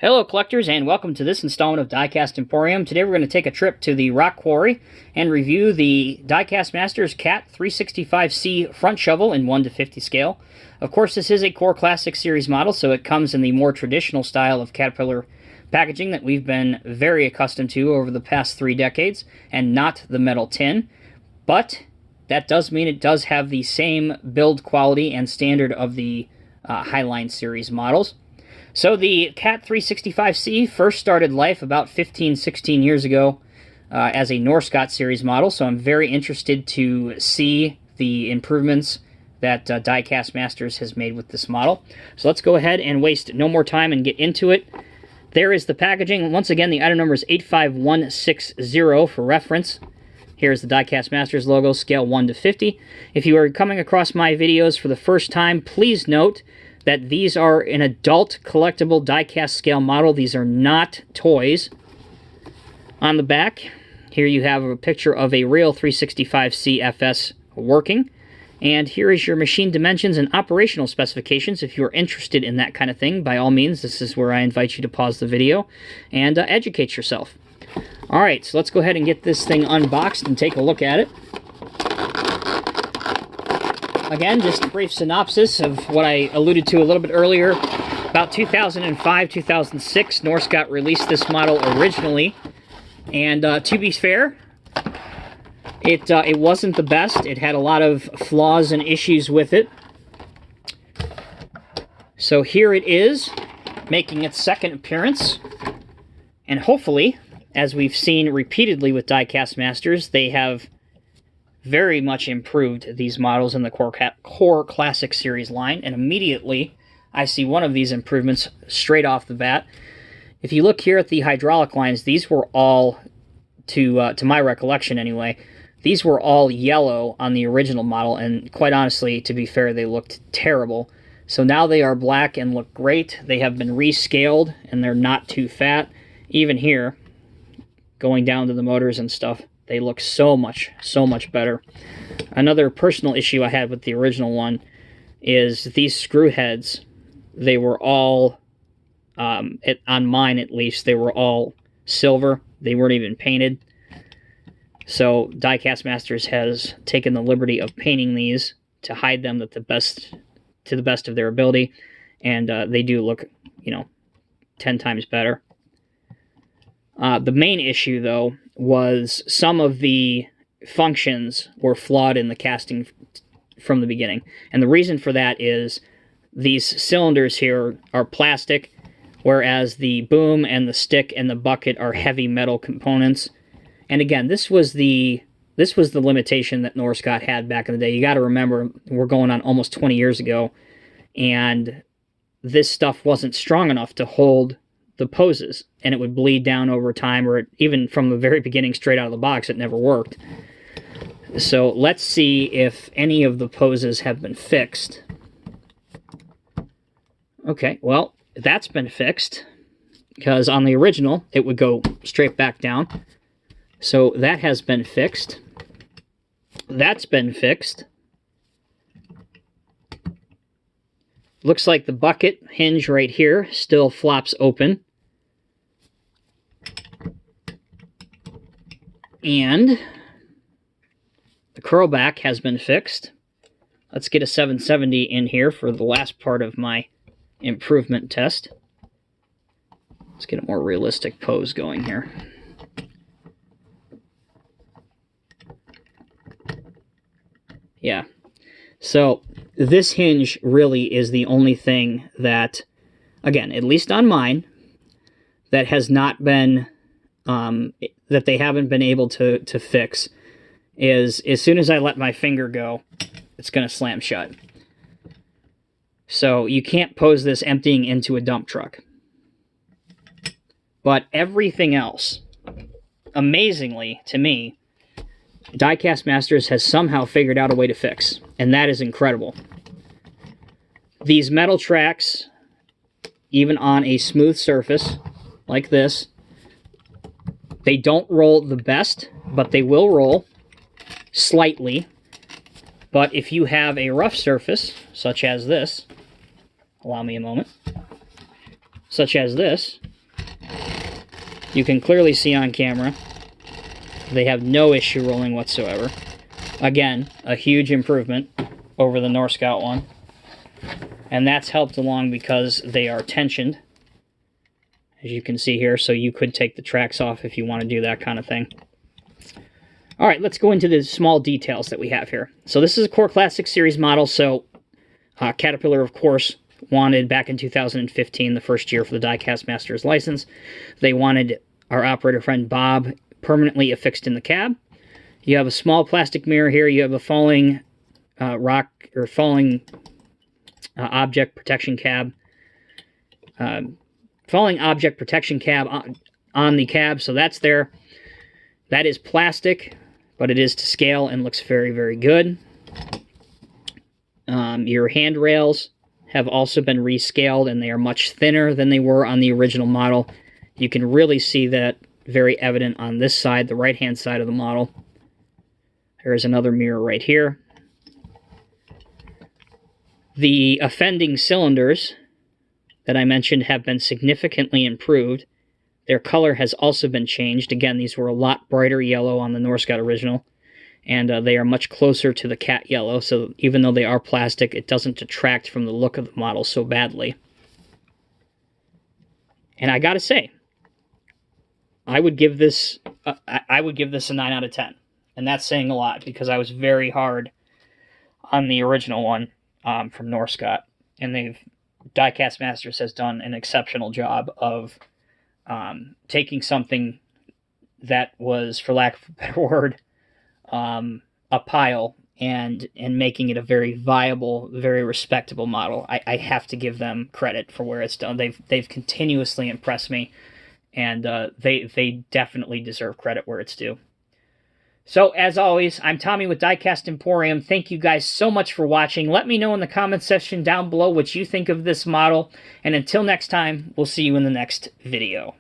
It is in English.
Hello collectors, and welcome to this installment of Diecast Emporium. Today we're going to take a trip to the rock quarry and review the Diecast Masters Cat 365C front shovel in 1:50 scale. Of course, this is a Core Classic Series model, so it comes in the more traditional style of Caterpillar packaging that we've been very accustomed to over the past 3 decades, and not the metal tin. But that does mean it does have the same build quality and standard of the Highline Series models. So the Cat 365C first started life about 15-16 years ago as a Norscot series model, so I'm very interested to see the improvements that Diecast Masters has made with this model. So let's go ahead and waste no more time and get into it. There is the packaging. Once again, the item number is 85160 for reference. Here's the Diecast Masters logo, scale 1:50. If you are coming across my videos for the first time, please note that these are an adult collectible diecast scale model. These are not toys. On the back, here you have a picture of a real 365C FS working. And here is your machine dimensions and operational specifications. If you are interested in that kind of thing, by all means, this is where I invite you to pause the video and educate yourself. Alright, so let's go ahead and get this thing unboxed and take a look at it. Again, just a brief synopsis of what I alluded to a little bit earlier. About 2005-2006, Norscot released this model originally. And to be fair, it wasn't the best. It had a lot of flaws and issues with it. So here it is, making its second appearance. And hopefully, as we've seen repeatedly with Diecast Masters, they have very much improved these models in the Core Classic Series line, and immediately I see one of these improvements straight off the bat. If you look here at the hydraulic lines, these were all, to my recollection anyway, these were all yellow on the original model, and quite honestly, to be fair, they looked terrible. So now they are black and look great. They have been rescaled, and they're not too fat. Even here, going down to the motors and stuff, they look so much better. Another personal issue I had with the original one is these screw heads. They were all, on mine at least, they were all silver. They weren't even painted. So Diecast Masters has taken the liberty of painting these to hide them to the best of their ability, and they do look, 10 times better. The main issue, though, was some of the functions were flawed in the casting from the beginning. And the reason for that is these cylinders here are plastic, whereas the boom and the stick and the bucket are heavy metal components. And again, this was the limitation that Norscot had back in the day. You got to remember, we're going on almost 20 years ago, and this stuff wasn't strong enough to hold the poses, and it would bleed down over time, or even from the very beginning, straight out of the box, it never worked. So let's see if any of the poses have been fixed. Okay, well, that's been fixed, because on the original, it would go straight back down. So that has been fixed. That's been fixed. Looks like the bucket hinge right here still flops open. And the curl back has been fixed. Let's get a 770 in here for the last part of my improvement test. Let's get a more realistic pose going here. Yeah. So this hinge really is the only thing that, again, at least on mine, that has not been that they haven't been able to fix. Is as soon as I let my finger go, it's going to slam shut. So you can't pose this emptying into a dump truck. But everything else, amazingly to me, Diecast Masters has somehow figured out a way to fix, and that is incredible. These metal tracks, even on a smooth surface like this, they don't roll the best, but they will roll slightly. But if you have a rough surface, such as this, allow me a moment, such as this, You can clearly see on camera they have no issue rolling whatsoever. Again, a huge improvement over the Norscot one. And that's helped along because they are tensioned, as you can see here, so you could take the tracks off if you want to do that kind of thing. All right, let's go into the small details that we have here. So this is a Core Classic Series model, so Caterpillar, of course, wanted back in 2015, the first year for the Diecast Masters license, they wanted our operator friend Bob permanently affixed in the cab. You have a small plastic mirror here. You have a falling object protection cab. Falling object protection cab on the cab, so that's there. That is plastic, but it is to scale and looks very, very good. Your handrails have also been rescaled, and they are much thinner than they were on the original model. You can really see that very evident on this side, the right-hand side of the model. There's another mirror right here. The offending cylinders that I mentioned have been significantly improved. Their color has also been changed. Again, these were a lot brighter yellow on the Norscot original, and they are much closer to the cat yellow, so even though they are plastic, it doesn't detract from the look of the model so badly. And I gotta say, I would give this a 9 out of 10. And that's saying a lot, because I was very hard on the original one from Norscot. And Diecast Masters has done an exceptional job of taking something that was, for lack of a better word, a pile, and making it a very viable, very respectable model. I have to give them credit for where it's done. They've continuously impressed me, and they definitely deserve credit where it's due. So, as always, I'm Tommy with Diecast Emporium. Thank you guys so much for watching. Let me know in the comment section down below what you think of this model. And until next time, we'll see you in the next video.